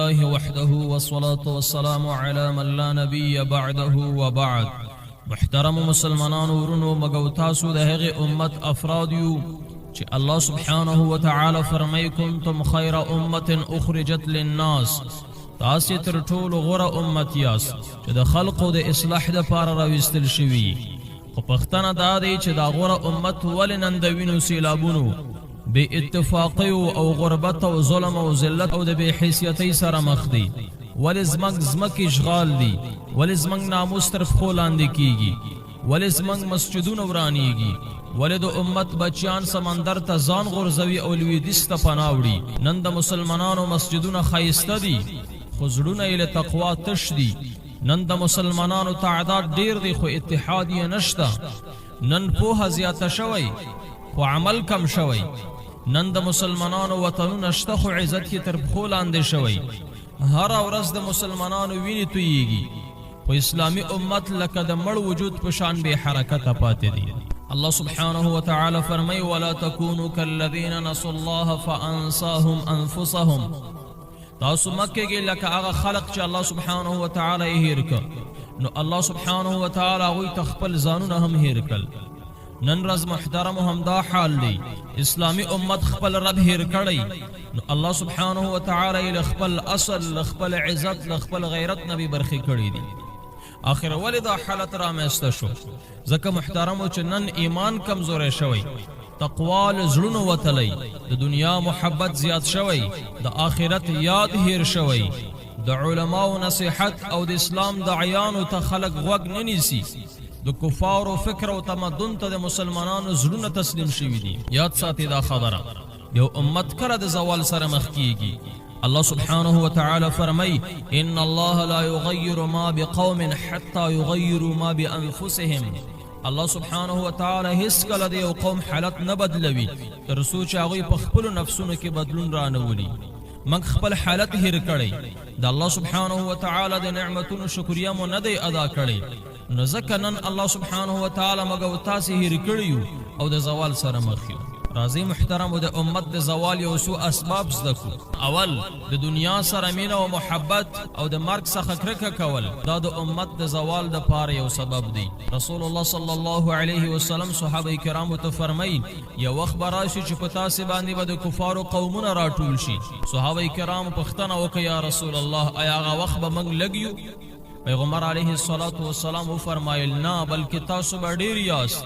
لله وحده والصلاة والسلام على من لا نبي بعده وبعد. محترم مسلمانان ورونو مگو تاسو ده هغه امت افراد یو چې الله سبحانه وتعالى فرمای کنتم خیر امت اخرجت للناس، تاسو تر ټولو غوره امت یاست چې د خلقو د اصلاح لپاره راوستل شوی. خو پښتنه دا دی چې دا غوره امت ولې نن د وینو سیلابونو بے اتفاقی او غربت او ظلم او ذلت او د بے حیثیتی سره مخ دی؟ ولې زمک اشغال دی؟ ولې زمک ناموس تر پښو لاندې کیږي؟ ولې زمک مسجدونه ورانیږي؟ ولې د امت بچیان سمندر ته ځان غورځوي او لویدیځ ته پناه وړي؟ نن د مسلمانانو مسجدونه ښایسته دي خو زړونه یې له تقوا تش دي. نن د مسلمانانو تعداد ډیر دی خو اتحاد یې نشته. نن پوهه زیاته شوی خو عمل کم شوی. نن د مسلمانانو وطنونه شته خو عزت یې تر پښو لاندې شوی. هر ورځ د مسلمانانو وینې تویږي خو اسلامی امت لکه د مړ وجود په شان بے حرکته پاتې دی. الله سبحانه وتعالى فرمای ولا تكونوا كالذين نسوا الله فانساهم انفسهم. تاسو مکه کې لکه هغه خلق چې الله سبحانه وتعالى یې هیر کړ، نو الله سبحانه وتعالى هغوی ته خپل ځانونه هم هیر کړل. نن ورځ محترم هم دا حال دی، اسلامی امت خپل رب هیر کړی، نو الله سبحانه وتعالى له خپل اصل له خپل عزت له خپل غیرت نبی برخی کړی دی. آخر ولې دا حالت رامنځته شو؟ ځکه محترمو چې نن ایمان کمزوری شوی، تقوا له زړونو وتلی، د دنیا محبت زیات شوی، د آخرت یاد هیر شوی، د علماو نصیحت او د اسلام داعیانو ته خلق غوږ نه نیسي، د کفارو فکر او تمدن ته د مسلمانانو زړونه تسلیم شوي دي. یاد ساتي دا خبره، یو امت کله د زوال سره مخ کیږي. الله سبحانه وتعالى فرمای ان الله لا يغير ما بقوم حتى يغيروا ما بانفسهم. الله سبحانه وتعالى هیڅ کله د یو قوم حالت نه بدلوي تر څو چې هغوی په خپلو نفسونو کې بدلون رانولي. موږ خپل حالت هیر کړی، د الله سبحانه وتعالى د نعمتونو شکریه مو نه دی ادا کړی، نو ځکه نن الله سبحانه وتعالى موږ او تاسې هیر کړي یو او د زوال سره مخ یو. راځئ محترمو د امت د زوال یو څو اسباب زده کړو. اول د دنیا سره مینه او محبت او د مرګ څخه کرکه کول، دا د امت د زوال د پاره یو سبب دی. رسول الله صلی الله علیه وسلم صحابه کرامو ته فرمایي یو وخت به راشي چې په تاسې باندې به د کفارو قومونه راټول شي. صحابه کرامو پوښتنه وکړه یا رسول الله آیا هغه وخت به موږ لږ یو؟ پیغمبر علیه الصلاة والسلام وفرمایل نه بلکې تاسو به ډیر یاست.